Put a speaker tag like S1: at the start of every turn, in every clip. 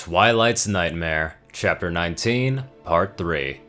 S1: Twilight's Nightmare, Chapter 19, Part 3.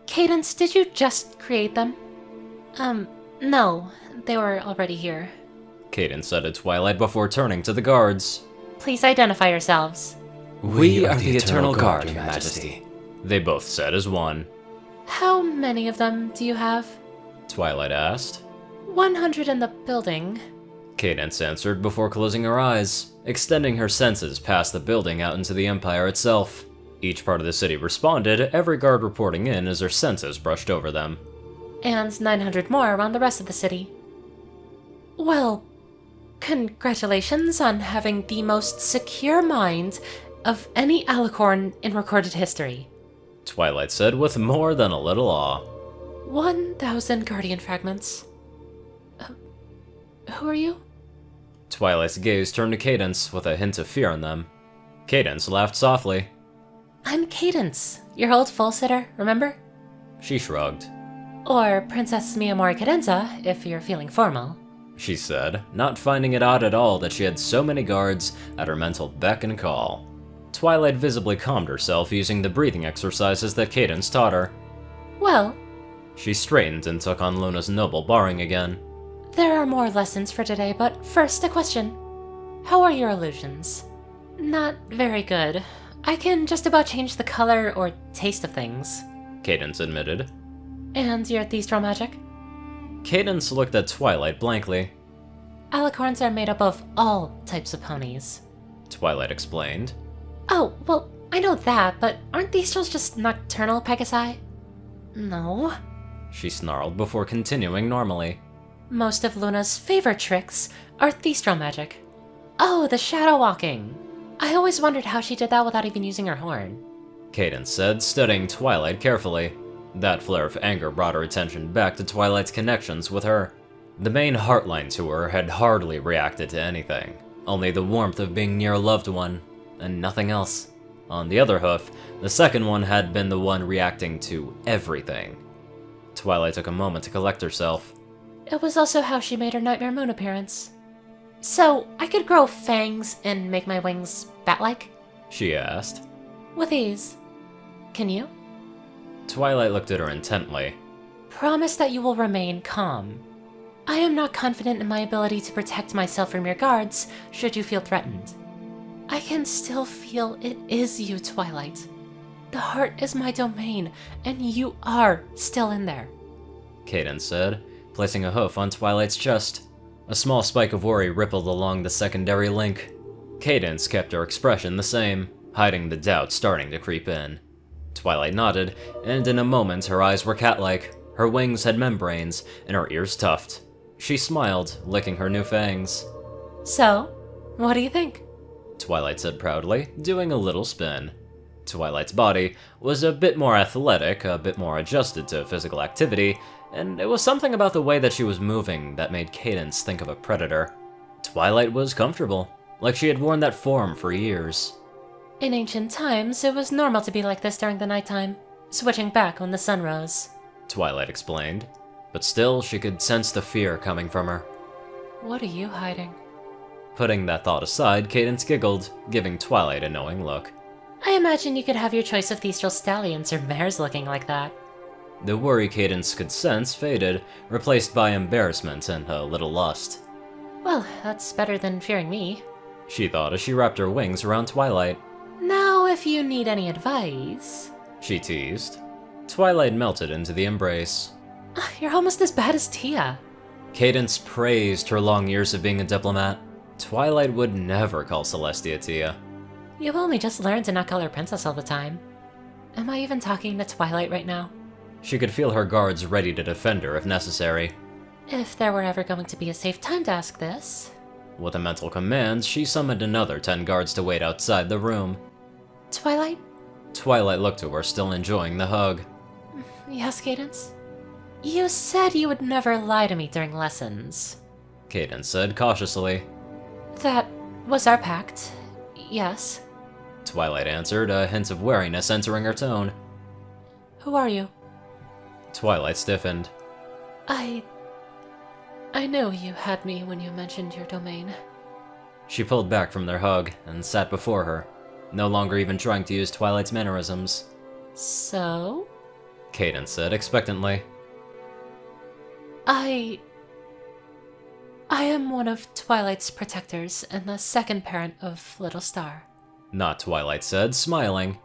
S2: Cadence, did you just create them? No, they were already here.
S1: Cadence said to Twilight before turning to the guards.
S2: Please identify yourselves.
S1: We are the Eternal Guard, Your Majesty. They both said as one.
S2: How many of them do you have?
S1: Twilight asked.
S2: 100 in the building.
S1: Cadence answered before closing her eyes, extending her senses past the building out into the Empire itself. Each part of the city responded, every guard reporting in as their senses brushed over them.
S2: And 900 more around the rest of the city. Well, congratulations on having the most secure mind of any Alicorn in recorded history.
S1: Twilight said with more than a little awe.
S2: 1,000 Guardian fragments. Who are you?
S1: Twilight's gaze turned to Cadence with a hint of fear in them. Cadence laughed softly.
S2: I'm Cadence, your old full-sitter, remember?
S1: She shrugged.
S2: Or Princess Miyamori Cadenza, if you're feeling formal.
S1: She said, not finding it odd at all that she had so many guards at her mental beck and call. Twilight visibly calmed herself using the breathing exercises that Cadence taught her.
S2: Well,
S1: she straightened and took on Luna's noble barring again.
S2: There are more lessons for today, but first a question. How are your illusions? Not very good. I can just about change the color or taste of things,
S1: Cadence admitted.
S2: And your Thestral magic?
S1: Cadence looked at Twilight blankly.
S2: Alicorns are made up of all types of ponies,
S1: Twilight explained.
S2: Oh, well, I know that, but aren't Thestrals just nocturnal Pegasi? No.
S1: She snarled before continuing normally.
S2: Most of Luna's favorite tricks are Thestral magic. Oh, the shadow walking. I always wondered how she did that without even using her horn.
S1: Cadence said, studying Twilight carefully. That flare of anger brought her attention back to Twilight's connections with her. The main heartline to her had hardly reacted to anything, only the warmth of being near a loved one, and nothing else. On the other hoof, the second one had been the one reacting to everything. Twilight took a moment to collect herself.
S2: It was also how she made her Nightmare Moon appearance. So, I could grow fangs and make my wings bat-like?
S1: She asked.
S2: With ease. Can you?
S1: Twilight looked at her intently.
S2: Promise that you will remain calm. I am not confident in my ability to protect myself from your guards, should you feel threatened. I can still feel it is you, Twilight. The heart is my domain, and you are still in there.
S1: Cadence said, placing a hoof on Twilight's chest. A small spike of worry rippled along the secondary link. Cadence kept her expression the same, hiding the doubt starting to creep in. Twilight nodded, and in a moment her eyes were cat-like, her wings had membranes, and her ears tufted. She smiled, licking her new fangs.
S2: So, what do you think?
S1: Twilight said proudly, doing a little spin. Twilight's body was a bit more athletic, a bit more adjusted to physical activity, and it was something about the way that she was moving that made Cadence think of a predator. Twilight was comfortable, like she had worn that form for years.
S2: In ancient times, it was normal to be like this during the nighttime, switching back when the sun rose,
S1: Twilight explained, but still she could sense the fear coming from her.
S2: What are you hiding?
S1: Putting that thought aside, Cadence giggled, giving Twilight a knowing look.
S2: I imagine you could have your choice of Thestral stallions or mares looking like that.
S1: The worry Cadence could sense faded, replaced by embarrassment and a little lust.
S2: Well, that's better than fearing me,
S1: she thought as she wrapped her wings around Twilight.
S2: Now, if you need any advice,
S1: she teased. Twilight melted into the embrace.
S2: You're almost as bad as Tia.
S1: Cadence praised her long years of being a diplomat. Twilight would never call Celestia Tia.
S2: You've only just learned to not call her princess all the time. Am I even talking to Twilight right now?
S1: She could feel her guards ready to defend her if necessary.
S2: If there were ever going to be a safe time to ask this.
S1: With a mental command, she summoned another 10 guards to wait outside the room.
S2: Twilight?
S1: Twilight looked to her, still enjoying the hug.
S2: Yes, Cadence? You said you would never lie to me during lessons,
S1: Cadence said cautiously.
S2: That was our pact, yes.
S1: Twilight answered, a hint of wariness entering her tone.
S2: Who are you?
S1: Twilight stiffened.
S2: I knew you had me when you mentioned your domain.
S1: She pulled back from their hug and sat before her, no longer even trying to use Twilight's mannerisms.
S2: So?
S1: Cadence said expectantly.
S2: I am one of Twilight's protectors and the second parent of Little Star.
S1: Not Twilight said, smiling.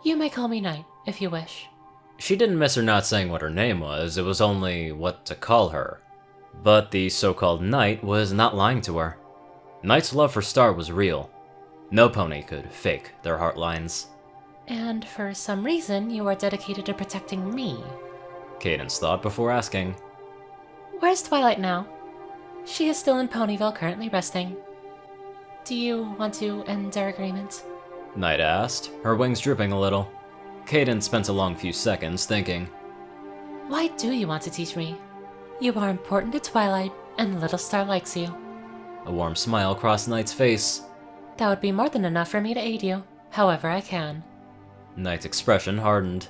S2: You may call me Night, if you wish.
S1: She didn't miss her not saying what her name was, it was only what to call her. But the so-called Night was not lying to her. Night's love for Star was real. No pony could fake their heart lines.
S2: And for some reason, you are dedicated to protecting me.
S1: Cadence thought before asking.
S2: Where's Twilight now? She is still in Ponyville, currently resting. Do you want to end our agreement?
S1: Night asked, her wings drooping a little. Cadence spent a long few seconds thinking.
S2: Why do you want to teach me? You are important to Twilight, and Little Star likes you.
S1: A warm smile crossed Night's face.
S2: That would be more than enough for me to aid you, however I can.
S1: Knight's expression hardened.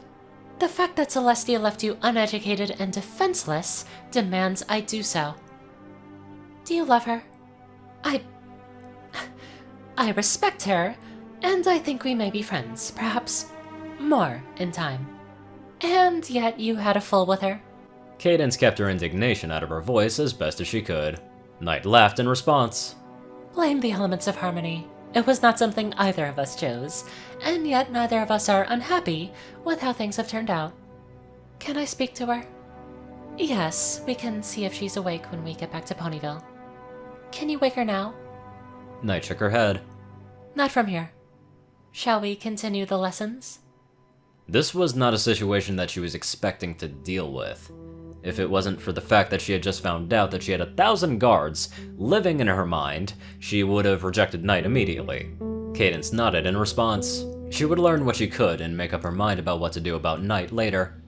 S2: The fact that Celestia left you uneducated and defenseless demands I do so. Do you love her? I respect her, and I think we may be friends, perhaps more in time. And yet you had a full with her.
S1: Cadence kept her indignation out of her voice as best as she could. Knight laughed in response.
S2: Blame the elements of harmony. It was not something either of us chose, and yet neither of us are unhappy with how things have turned out. Can I speak to her? Yes, we can see if she's awake when we get back to Ponyville. Can you wake her now?
S1: Knight shook her head.
S2: Not from here. Shall we continue the lessons?
S1: This was not a situation that she was expecting to deal with. If it wasn't for the fact that she had just found out that she had 1,000 guards living in her mind, she would have rejected Knight immediately. Cadence nodded in response. She would learn what she could and make up her mind about what to do about Knight later.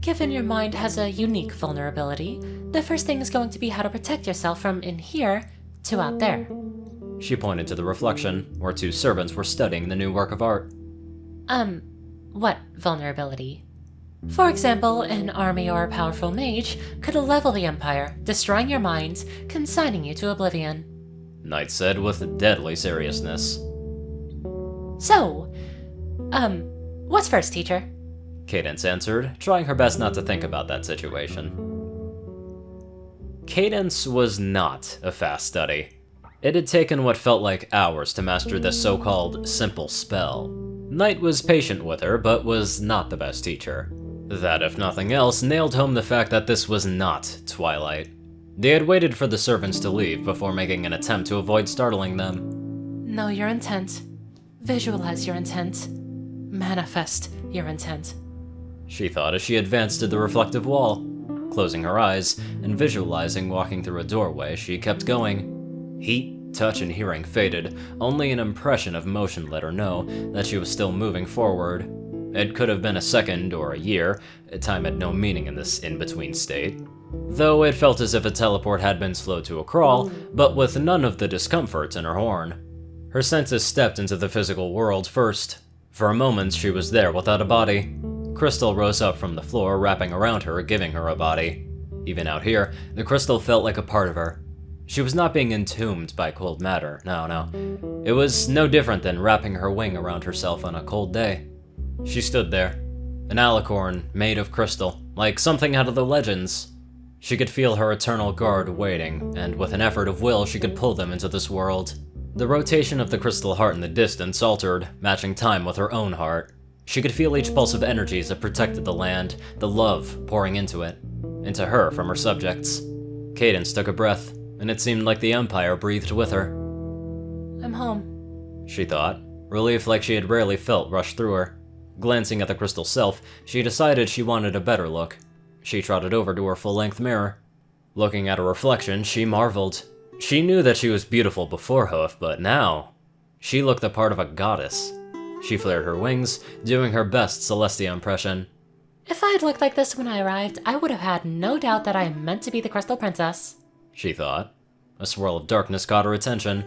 S2: Given your mind has a unique vulnerability, the first thing is going to be how to protect yourself from in here to out there.
S1: She pointed to the reflection, where 2 servants were studying the new work of art.
S2: What vulnerability? For example, an army or a powerful mage could level the Empire, destroying your mind, consigning you to oblivion.
S1: Knight said with deadly seriousness.
S2: So, what's first, teacher?
S1: Cadence answered, trying her best not to think about that situation. Cadence was not a fast study. It had taken what felt like hours to master this so-called simple spell. Knight was patient with her, but was not the best teacher. That, if nothing else, nailed home the fact that this was not Twilight. They had waited for the servants to leave before making an attempt to avoid startling them.
S2: Know your intent. Visualize your intent. Manifest your intent.
S1: She thought as she advanced to the reflective wall. Closing her eyes and visualizing walking through a doorway, she kept going. Heat, touch, and hearing faded. Only an impression of motion let her know that she was still moving forward. It could have been a second or a year. Time had no meaning in this in-between state. Though it felt as if a teleport had been slowed to a crawl, but with none of the discomforts in her horn. Her senses stepped into the physical world first. For a moment, she was there without a body. Crystal rose up from the floor, wrapping around her, giving her a body. Even out here, the crystal felt like a part of her. She was not being entombed by cold matter, no. It was no different than wrapping her wing around herself on a cold day. She stood there, an alicorn made of crystal, like something out of the legends. She could feel her eternal guard waiting, and with an effort of will she could pull them into this world. The rotation of the crystal heart in the distance altered, matching time with her own heart. She could feel each pulse of energies that protected the land, the love pouring into it, into her from her subjects. Cadence took a breath, and it seemed like the Empire breathed with her.
S2: I'm home,
S1: she thought, relief like she had rarely felt rush through her. Glancing at the crystal self, she decided she wanted a better look. She trotted over to her full-length mirror. Looking at her reflection, she marveled. She knew that she was beautiful before Hoof, but now, she looked the part of a goddess. She flared her wings, doing her best Celestia impression.
S2: If I had looked like this when I arrived, I would have had no doubt that I am meant to be the Crystal Princess,
S1: she thought. A swirl of darkness caught her attention.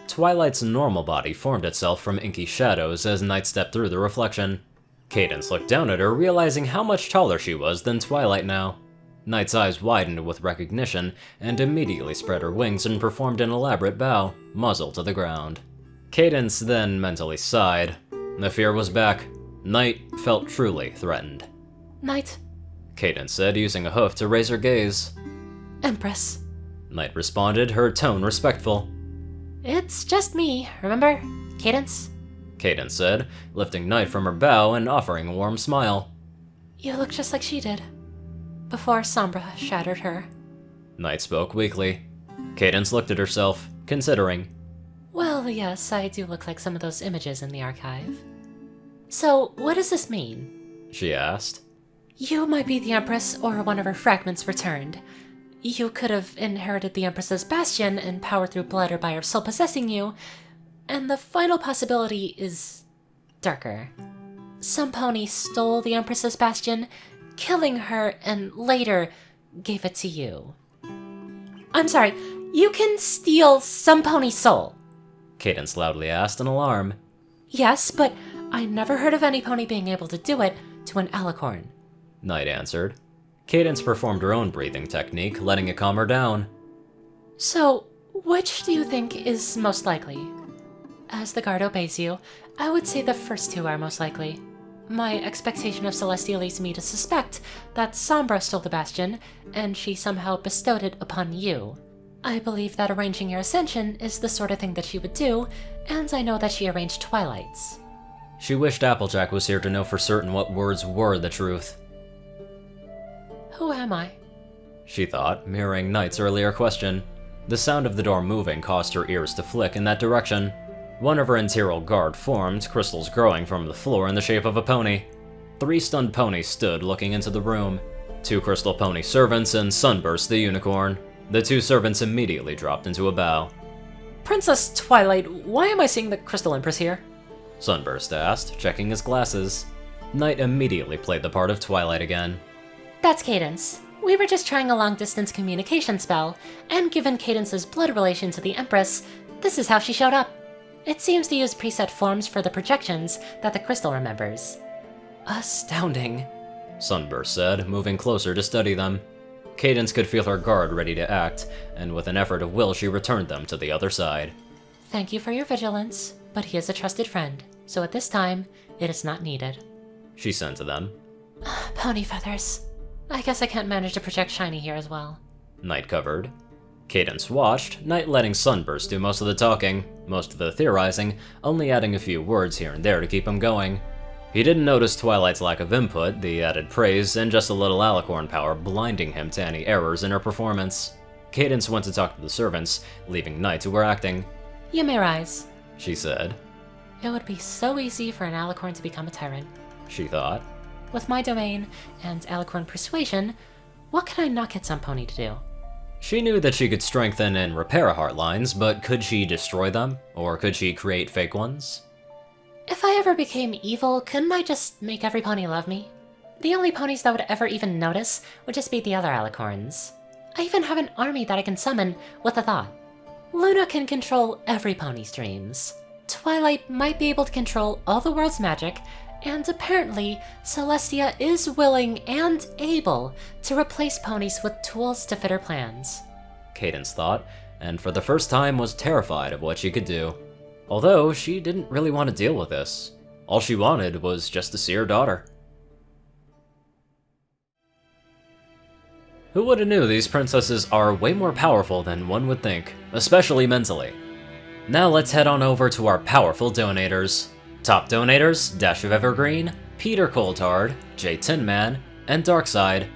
S1: Twilight's normal body formed itself from inky shadows as Night stepped through the reflection. Cadence looked down at her, realizing how much taller she was than Twilight now. Knight's eyes widened with recognition, and immediately spread her wings and performed an elaborate bow, muzzle to the ground. Cadence then mentally sighed. The fear was back. Knight felt truly threatened.
S2: Knight.
S1: Cadence said, using a hoof to raise her gaze.
S2: Empress.
S1: Knight responded, her tone respectful.
S2: It's just me, remember? Cadence?
S1: Cadence said, lifting Knight from her bow and offering a warm smile.
S2: You look just like she did. Before Sombra shattered her.
S1: Knight spoke weakly. Cadence looked at herself, considering.
S2: Well, yes, I do look like some of those images in the archive. So, what does this mean?
S1: She asked.
S2: You might be the Empress or one of her fragments returned. You could have inherited the Empress's bastion and power through blood or by her soul possessing you, and the final possibility is darker. Some pony stole the Empress's bastion, killing her, and later gave it to you. I'm sorry, you can steal some pony's soul?
S1: Cadence loudly asked in alarm.
S2: Yes, but I never heard of any pony being able to do it to an Alicorn.
S1: Knight answered. Cadence performed her own breathing technique, letting it calm her down.
S2: So, which do you think is most likely? As the guard obeys you, I would say the first two are most likely. My expectation of Celestia leads me to suspect that Sombra stole the bastion, and she somehow bestowed it upon you. I believe that arranging your ascension is the sort of thing that she would do, and I know that she arranged Twilight's.
S1: She wished Applejack was here to know for certain what words were the truth.
S2: Who am I?
S1: She thought, mirroring Knight's earlier question. The sound of the door moving caused her ears to flick in that direction. One of her interior guard formed, crystals growing from the floor in the shape of a pony. 3 stunned ponies stood looking into the room. 2 crystal pony servants and Sunburst the unicorn. The 2 servants immediately dropped into a bow.
S2: Princess Twilight, why am I seeing the Crystal Empress here?
S1: Sunburst asked, checking his glasses. Knight immediately played the part of Twilight again.
S2: That's Cadence. We were just trying a long-distance communication spell, and given Cadence's blood relation to the Empress, this is how she showed up. It seems to use preset forms for the projections that the crystal remembers.
S1: Astounding, Sunburst said, moving closer to study them. Cadence could feel her guard ready to act, and with an effort of will she returned them to the other side.
S2: Thank you for your vigilance, but he is a trusted friend, so at this time, it is not needed.
S1: She sent to them.
S2: Pony feathers. I guess I can't manage to project shiny here as well.
S1: Knight covered. Cadence watched, Knight letting Sunburst do most of the talking, most of the theorizing, only adding a few words here and there to keep him going. He didn't notice Twilight's lack of input, the added praise, and just a little Alicorn power blinding him to any errors in her performance. Cadence went to talk to the servants, leaving Knight to her acting.
S2: You may rise,
S1: she said.
S2: It would be so easy for an Alicorn to become a tyrant,
S1: she thought.
S2: With my domain and Alicorn persuasion, what could I not get some pony to do?
S1: She knew that she could strengthen and repair heartlines, but could she destroy them? Or could she create fake ones?
S2: If I ever became evil, couldn't I just make every pony love me? The only ponies that would ever even notice would just be the other Alicorns. I even have an army that I can summon with a thought. Luna can control every pony's dreams. Twilight might be able to control all the world's magic, and apparently, Celestia is willing and able to replace ponies with tools to fit her plans.
S1: Cadence thought, and for the first time was terrified of what she could do. Although, she didn't really want to deal with this. All she wanted was just to see her daughter. Who would have knew these princesses are way more powerful than one would think, especially mentally. Now let's head on over to our powerful donators. Top donators, Dash of Evergreen, Peter Coulthard, J Tinman, and Darkside.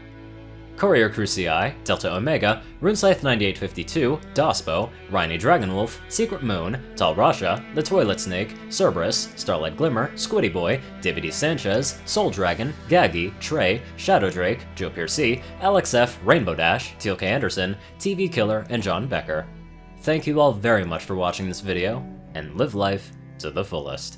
S1: Courier Crucii, Delta Omega, Runescythe 9852, Dospo, Rhyny Dragonwolf, Secret Moon, Tal Rasha, The Toilet Snake, Cerberus, Starlight Glimmer, Squiddy Boy, David E. Sanchez, Soul Dragon, Gaggy, Trey, Shadow Drake, Joe Piercy, Alex F., Rainbow Dash, Teal K. Anderson, TV Killer, and John Becker. Thank you all very much for watching this video, and live life to the fullest.